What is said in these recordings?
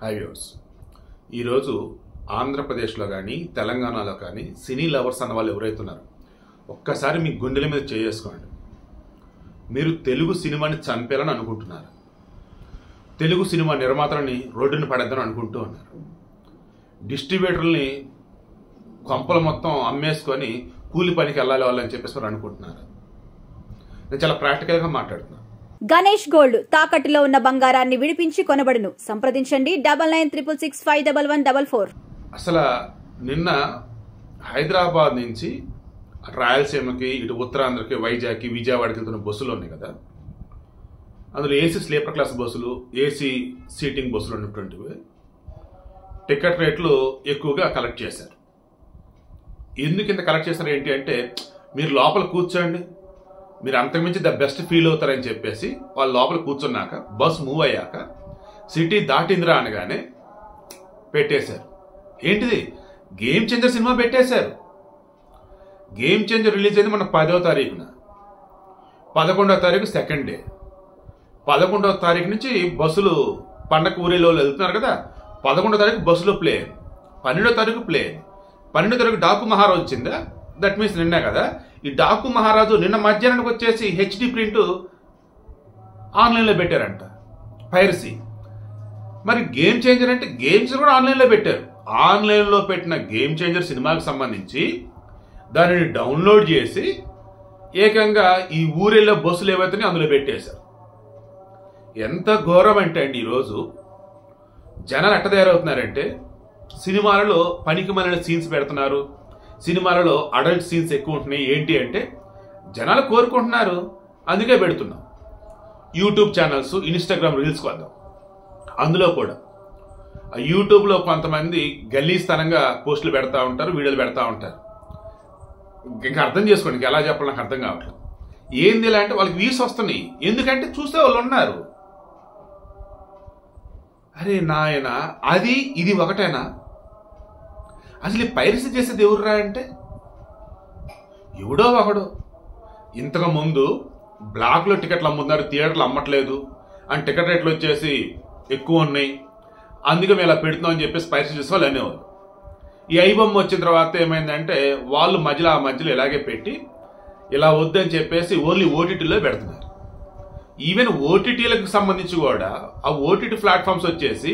High viewers, ఈరోజు ఆంధ్రప్రదేశ్లో కానీ తెలంగాణలో కానీ సినీ లవర్స్ అన్న వాళ్ళు ఎవరైతే ఉన్నారో ఒక్కసారి మీ గుండెల మీద చేసుకోండి. మీరు తెలుగు సినిమాని చంపేయాలని అనుకుంటున్నారు. తెలుగు సినిమా నిర్మాతలని రోడ్డుని పడేద్దని అనుకుంటూ ఉన్నారు. డిస్ట్రిబ్యూటర్ని కొంపలు మొత్తం అమ్మేసుకొని కూలి పనికి వెళ్ళాలి వాళ్ళని చెప్పేసి అనుకుంటున్నారు. నేను చాలా ప్రాక్టికల్గా మాట్లాడుతున్నాను. గణేష్ గోల్డ్ తాకట్టులో ఉన్న బంగారాన్ని విడిపించి కొనబడును. సంప్రదించండి 9966651144. అసలు నిన్న హైదరాబాద్ నుంచి రాయలసీమకి, ఇటు ఉత్తరాంధ్రకి, వైజాగ్కి, విజయవాడకి వెళ్తున్న బస్సులు ఉన్నాయి కదా, అందులో ఏసీ స్లీపర్ క్లాస్ బస్సులు, ఏసీ సీటింగ్ బస్సులు ఉన్నటువంటివి టికెట్ రేట్లు ఎక్కువగా కలెక్ట్ చేశారు. ఎందుకు ఇంత కలెక్ట్ చేశారు ఏంటి అంటే, మీరు లోపల కూర్చోండి, మీరు అంతకుమించి ద బెస్ట్ ఫీల్ అవుతారని చెప్పేసి వాళ్ళు లోపల కూర్చున్నాక బస్ మూవ్ అయ్యాక సిటీ దాటిందిరా అనగానే పెట్టేశారు. ఏంటిది? గేమ్ చేంజర్ సినిమా పెట్టేశారు. గేమ్ చేంజర్ రిలీజ్ అయింది మన 10వ తారీఖున. 11వ తారీఖు సెకండ్ డే. 11వ తారీఖు నుంచి బస్సులు పండగ ఊరేలో వెళ్తున్నారు కదా, 11వ తారీఖు బస్సులో ప్లే అయింది. 12వ తారీఖు ప్లే అయింది. 12వ తారీఖు డాకు మహారాజు వచ్చిందా, దట్ మీన్స్ నిన్న కదా. ఈ డాకు మహారాజు నిన్న మధ్యాహ్నానికి వచ్చేసి హెచ్డి ప్రింట్ ఆన్లైన్లో పెట్టారంట, పైరసీ. మరి గేమ్ చేంజర్ అంటే గేమ్ చేంజర్ కూడా ఆన్లైన్లో పెట్టారు. ఆన్లైన్లో పెట్టిన గేమ్ చేంజర్ సినిమాకి సంబంధించి దానిని డౌన్లోడ్ చేసి ఏకంగా ఈ ఊరెళ్ళే బస్సులు ఏవైతే అందులో పెట్టేశారు. ఎంత ఘోరం అంటే అండి, ఈరోజు జనాలు ఎట్ట తయారవుతున్నారంటే, సినిమాలలో పనికి మాలిన సీన్స్ పెడుతున్నారు, సినిమాలలో అడల్ట్ సీన్స్ ఎక్కువ ఉంటున్నాయి. ఏంటి అంటే జనాలు కోరుకుంటున్నారు, అందుకే పెడుతున్నాం. యూట్యూబ్ ఛానల్స్, ఇన్స్టాగ్రామ్ రీల్స్ వద్దాం. అందులో కూడా ఆ యూట్యూబ్లో కొంతమంది గల్లీస్థానంగా పోస్టులు పెడతా ఉంటారు, వీడియోలు పెడతా ఉంటారు. ఇంకా అర్థం చేసుకోండి, ఎలా చెప్పాలి నాకు అర్థం కావట్లేదు. ఏంది ఇలా అంటే వాళ్ళకి వ్యూస్ వస్తున్నాయి, ఎందుకంటే చూసే వాళ్ళు ఉన్నారు. అరే నాయన, అది ఇది ఒకటేనా? అసలు ఈ పైరసీ చేసేది ఎవర్రా అంటే ఎవడో ఒకడు. ఇంతకు ముందు బ్లాక్లో టికెట్లు అమ్ముతున్నారు, థియేటర్లు అమ్మట్లేదు అని టికెట్ రేట్లు వచ్చేసి ఎక్కువ ఉన్నాయి, అందుకే మేము ఇలా పెడుతున్నాం అని చెప్పేసి పైరసీ చేసే వాళ్ళు అనేవాళ్ళు. ఈ ఐబొమ్మ వచ్చిన తర్వాత ఏమైందంటే వాళ్ళు మధ్యలో ఇలాగే పెట్టి ఇలా వద్దని చెప్పేసి ఓన్లీ ఓటీటీలో పెడుతున్నారు. ఈవెన్ ఓటీటీలకు సంబంధించి కూడా ఆ ఓటీటీ ప్లాట్ఫామ్స్ వచ్చేసి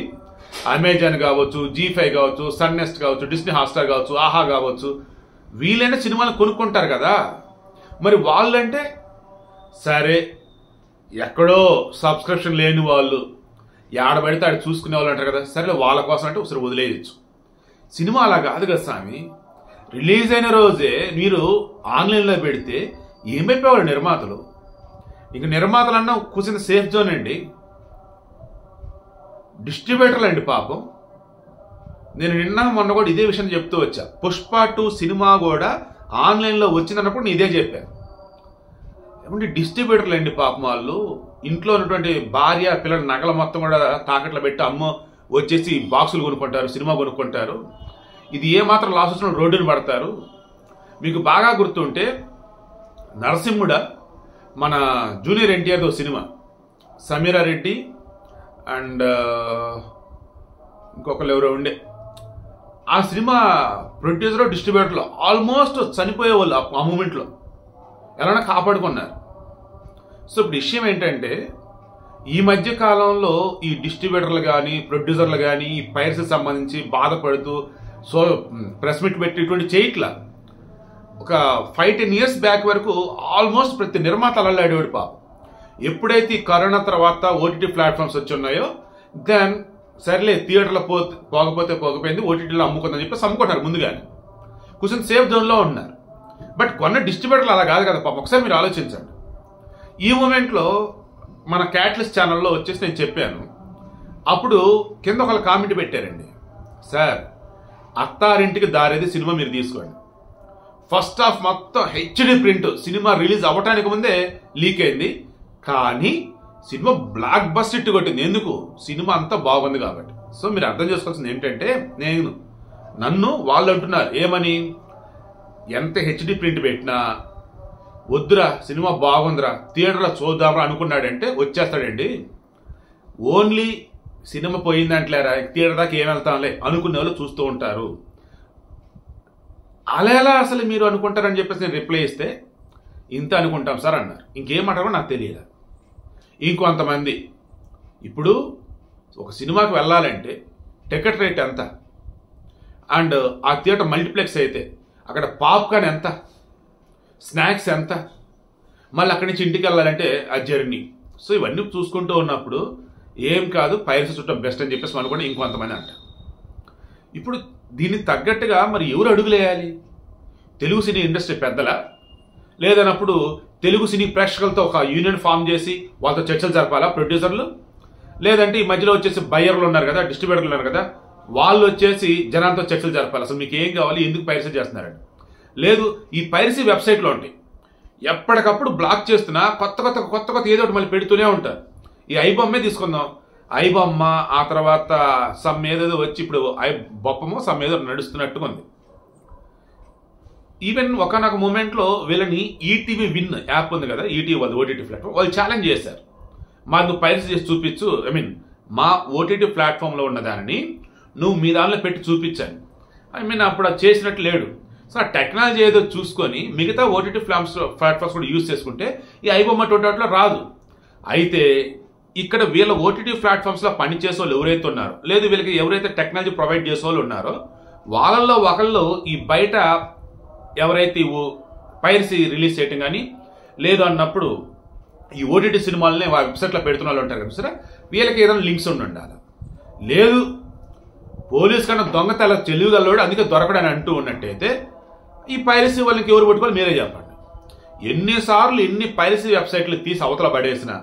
అమెజాన్ కావచ్చు, G5 కావచ్చు, సన్ నెక్స్ట్ కావచ్చు, డిస్నీ హాట్స్టార్ కావచ్చు, ఆహా కావచ్చు, వీళ్ళైనా సినిమాలు కొనుక్కుంటారు కదా. మరి వాళ్ళంటే సరే, ఎక్కడో సబ్స్క్రిప్షన్ లేని వాళ్ళు ఏడబడితే ఆడ చూసుకునే వాళ్ళు అంటారు కదా, సరే వాళ్ళ కోసం అంటే ఒకసారి వదిలేయచ్చు. సినిమా అలా కాదు కదా స్వామి. రిలీజ్ అయిన రోజే మీరు ఆన్లైన్లో పెడితే ఏమైపోయేవాళ్ళు నిర్మాతలు. ఇంక నిర్మాతలన్నా కూర్చున్న సేఫ్ జోన్ అండి. డిస్ట్రిబ్యూటర్లు అండి పాపం. నేను నిన్న మొన్న కూడా ఇదే విషయం చెప్తూ వచ్చా. పుష్ప 2 సినిమా కూడా ఆన్లైన్లో వచ్చిందన్నప్పుడు నేను ఇదే చెప్పాను. ఏమంటే డిస్ట్రిబ్యూటర్లు అండి పాపం. వాళ్ళు ఇంట్లో ఉన్నటువంటి భార్య పిల్లల నగల మొత్తం కూడా తాకట్లో పెట్టి అమ్మ వచ్చేసి బాక్సులు కొనుక్కుంటారు, సినిమా కొనుక్కుంటారు. ఇది ఏమాత్రం లాస్ వచ్చిన రోడ్డుని పడతారు. మీకు బాగా గుర్తుంటే నరసింహుడ, మన జూనియర్ ఎన్టీఆర్తో సినిమా, సమీరా రెడ్డి అండ్ ఇంకొకరు ఎవరో ఉండే, ఆ సినిమా ప్రొడ్యూసర్ డిస్ట్రిబ్యూటర్లో ఆల్మోస్ట్ చనిపోయే వాళ్ళు ఆ మూమెంట్లో ఎలా కాపాడుకున్నారు. సో ఇప్పుడు విషయం ఏంటంటే, ఈ మధ్య కాలంలో ఈ డిస్ట్రిబ్యూటర్లు కానీ ప్రొడ్యూసర్లు కానీ ఈ పైరసీకి సంబంధించి బాధపడుతూ ప్రెస్ మీట్ పెట్టి ఇటువంటి చేయట్లా. ఒక 5-10 years బ్యాక్ వరకు ఆల్మోస్ట్ ప్రతి నిర్మాత అల్లాడేవాడు పాపం. ఎప్పుడైతే ఈ కరోనా తర్వాత ఓటీటీ ప్లాట్ఫామ్స్ వచ్చి ఉన్నాయో, దెన్ సర్లే థియేటర్లో పోకపోయింది, ఓటీటీలో అమ్ముకుందని చెప్పేసి అమ్ముకుంటారు ముందుగానే, కూర్చొని సేఫ్ జోన్లో ఉన్నారు. బట్ కొన్న డిస్ట్రిబ్యూటర్లు అలా కాదు కదా పాపం. ఒకసారి మీరు ఆలోచించండి. ఈ మూమెంట్లో మన క్యాట్లిస్ట్ ఛానల్లో వచ్చేసి నేను చెప్పాను, అప్పుడు కింద ఒకళ్ళు కామెంట్ పెట్టారండి, సార్ అత్తారింటికి దారేది సినిమా మీరు తీసుకోండి. ఫస్ట్ హాఫ్ మొత్తం హెచ్డి ప్రింట్ సినిమా రిలీజ్ అవ్వటానికి ముందే లీక్ అయింది, కానీ సినిమా బ్లాక్ బస్టర్ హిట్ కొట్టింది. ఎందుకు? సినిమా అంతా బాగుంది కాబట్టి. సో మీరు అర్థం చేసుకోవాల్సింది ఏంటంటే, నన్ను వాళ్ళు అంటున్నారు ఏమని, ఎంత హెచ్డి ప్రింట్ పెట్టినా వద్దురా సినిమా బాగుందిరా థియేటర్లో చూద్దామరా అనుకున్నాడంటే వచ్చేస్తాడండి. ఓన్లీ సినిమా పోయిందంటలేరా థియేటర్ దాకా ఏం వెళ్తాంలే అనుకునే వాళ్ళు చూస్తూ ఉంటారు. అలా ఎలా అసలు మీరు అనుకుంటారని చెప్పేసి నేను రిప్లై ఇస్తే ఇంత అనుకుంటాం సార్ అన్నారు. ఇంకేమంటారో నాకు తెలియదు. ఇంకొంతమంది ఇప్పుడు ఒక సినిమాకి వెళ్ళాలంటే టికెట్ రేట్ ఎంత, అండ్ ఆ థియేటర్ మల్టీప్లెక్స్ అయితే అక్కడ పాప్కార్న్ ఎంత, స్నాక్స్ ఎంత, మళ్ళీ అక్కడి నుంచి ఇంటికి వెళ్ళాలంటే ఆ జర్నీ. సో ఇవన్నీ చూసుకుంటూ ఉన్నప్పుడు ఏం కాదు పైరసీ చుట్టం బెస్ట్ అని చెప్పేసి అనుకోండి ఇంకొంతమంది అంటారు. ఇప్పుడు దీనికి తగ్గట్టుగా మరి ఎవరు అడుగులేయాలి? తెలుగు సినీ ఇండస్ట్రీ పెద్దలా, లేదన్నప్పుడు తెలుగు సినీ ప్రేక్షకులతో ఒక యూనియన్ ఫామ్ చేసి వాళ్ళతో చర్చలు జరపాలా ప్రొడ్యూసర్లు, లేదంటే ఈ మధ్యలో వచ్చేసి బయ్యర్లు ఉన్నారు కదా, డిస్ట్రిబ్యూటర్లు ఉన్నారు కదా, వాళ్ళు వచ్చేసి జనాలతో చర్చలు జరపాలి. అసలు మీకు ఏం కావాలి, ఎందుకు పైరసీ చేస్తున్నారండి? లేదు, ఈ పైరసీ వెబ్సైట్లో ఉంటాయి, ఎప్పటికప్పుడు బ్లాక్ చేస్తున్నా కొత్త ఏదో ఒకటి మళ్ళీ పెడుతూనే ఉంటారు. ఈ ఐబొమ్మే తీసుకుందాం, ఐబొమ్మ ఆ తర్వాత సమ్ ఏదేదో వచ్చి ఇప్పుడు బొప్పమో సమ్ ఏదో నడుస్తున్నట్టుగా ఉంది. ఈవెన్ ఒకనొక మూమెంట్లో వీళ్ళని ఈటీవీ విన్ యాప్ ఉంది కదా, ఈటీవీ వాళ్ళు ఓటీటీ ప్లాట్ఫామ్, వాళ్ళు ఛాలెంజ్ చేశారు, మాకు పైరసీ చేసి చూపించు, మా ఓటీటీ ప్లాట్ఫామ్లో ఉన్న దానిని నువ్వు మీ దానిలో పెట్టి చూపించాను. అప్పుడు అది చేసినట్టు లేడు. సో ఆ టెక్నాలజీ ఏదో చూసుకొని మిగతా ఓటీటీ ప్లాట్ఫామ్స్ కూడా యూజ్ చేసుకుంటే ఈ ఐబొమ్మ టోటాట్లో రాదు. అయితే ఇక్కడ వీళ్ళ ఓటీటీ ప్లాట్ఫామ్స్లో పనిచేసే వాళ్ళు ఎవరైతే ఉన్నారో, లేదు వీళ్ళకి ఎవరైతే టెక్నాలజీ ప్రొవైడ్ చేసే వాళ్ళు ఉన్నారో వాళ్ళల్లో ఒకళ్ళు ఈ బయట ఎవరైతే పైరసీ రిలీజ్ చేయటం కానీ లేదు అన్నప్పుడు ఈ ఓటీటీ సినిమాలని వెబ్సైట్లో పెడుతున్న వాళ్ళు ఉంటారు కదా సరే, వీళ్ళకి ఏదైనా లింక్స్ ఉండాలి. లేదు పోలీస్ కన్నా దొంగతల తెలివిగలవాడు అందుకే దొరకడని అంటూ ఉన్నట్టయితే ఈ పైరసీ వాళ్ళకి ఎవరు పట్టుకోవాలి మీరే చెప్పండి. ఎన్నిసార్లు ఎన్ని పైరసీ వెబ్సైట్లు తీసి అవతల పడేసినా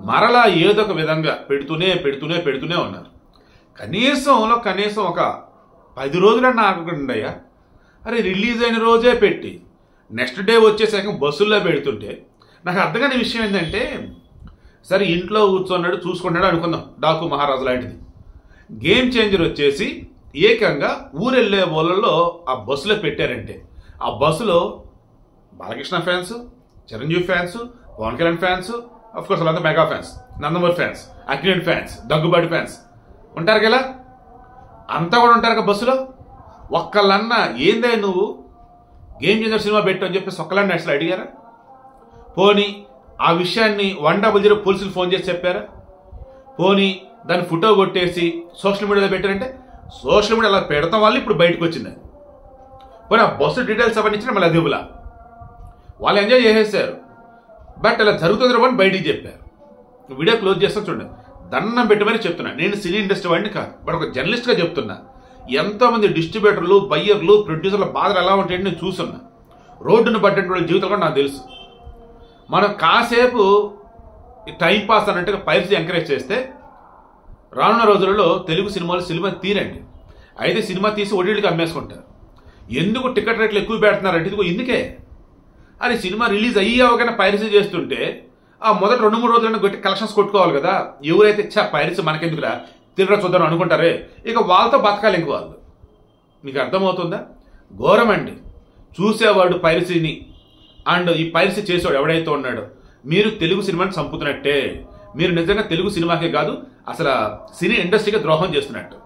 మరలా ఏదో ఒక విధంగా పెడుతూనే ఉన్నారు. కనీసం ఒక 10 రోజులన్నా ఆగకుండా అయ్యా, అరే రిలీజ్ అయిన రోజే పెట్టి నెక్స్ట్ డే వచ్చేసాక బస్సుల్లో పెడుతుంటే నాకు అర్థం కాని విషయం ఏంటంటే, సరే ఇంట్లో కూర్చున్నాడు చూసుకున్నాడు అనుకుందాం, డాకు మహారాజు లాంటిది. గేమ్ చేంజర్ వచ్చేసి ఏకంగా ఊరెళ్ళే వాళ్ళలో ఆ బస్సులో పెట్టారంటే ఆ బస్సులో Balakrishna fans, Chiranjeevi fans, Pawan Kalyan fans, of course వాళ్ళంతా mega fans, Nandamuri fans, Akkineni fans, Daggubati fans ఉంటారు కదా, అంతా కూడా ఉంటారు కదా బస్సులో. ఒక్కళ్ళన్నా ఏందే నువ్వు గేమ్ చేంజర్ సినిమా పెట్టు అని చెప్పేసి ఒక్కళ్ళన్నా అసలు అడిగారా? పోనీ ఆ విషయాన్ని 100 పోలీసులు ఫోన్ చేసి చెప్పారా? పోనీ దాన్ని ఫోటో కొట్టేసి సోషల్ మీడియాలో పెట్టారంటే సోషల్ మీడియా అలా పెడతాం వాళ్ళు ఇప్పుడు బయటకు వచ్చింది. పోనీ ఆ బస్సు డీటెయిల్స్ అవన్నీ ఇచ్చిన మళ్ళీ అదిబులా వాళ్ళు ఎంజాయ్ చేసేసారు. బట్ అలా జరుగుతుంది అని బయటికి చెప్పారు. వీడియో క్లోజ్ చేస్తాను చూడండి, దండం పెట్టమని చెప్తున్నా. నేను సినీ ఇండస్ట్రీ వాడిని కాదు, బట్ ఒక జర్నలిస్ట్గా చెప్తున్నా. ఎంతోమంది డిస్ట్రిబ్యూటర్లు, బయ్యర్లు, ప్రొడ్యూసర్ల బాధలు ఎలా ఉంటాయని నేను చూస్తున్నా. రోడ్డును పట్టినటువంటి జీవితాలు కూడా నాకు తెలుసు. మనం కాసేపు టైం పాస్ అన్నట్టుగా పైరసీ ఎంకరేజ్ చేస్తే రానున్న రోజులలో తెలుగు సినిమా తీరండి. అయితే సినిమా తీసి ఓటీటీకి అమ్మేసుకుంటారు. ఎందుకు టికెట్ రేట్లు ఎక్కువ పెడుతున్నారంటే ఇదిగో ఇందుకే. అది సినిమా రిలీజ్ అయ్యావగానే పైరసీ చేస్తుంటే ఆ మొదటి 2-3 రోజులైనా గట్టి కలెక్షన్స్ కొట్టుకోవాలి కదా. ఎవరైతే పైరసీ మనకెందుకురా తిరగ చూద్దాం అనుకుంటారే ఇక వాళ్ళతో బతకాలి ఇంక వాళ్ళు. మీకు అర్థమవుతుందా? ఘోరం అండి. చూసేవాడు పైరసీని అండ్ ఈ పైరసీ చేసేవాడు ఎవడైతే ఉన్నాడో మీరు తెలుగు సినిమాని చంపుతున్నట్టే. మీరు నిజంగా తెలుగు సినిమాకే కాదు అసలు సినీ ఇండస్ట్రీకి ద్రోహం చేస్తున్నట్టు.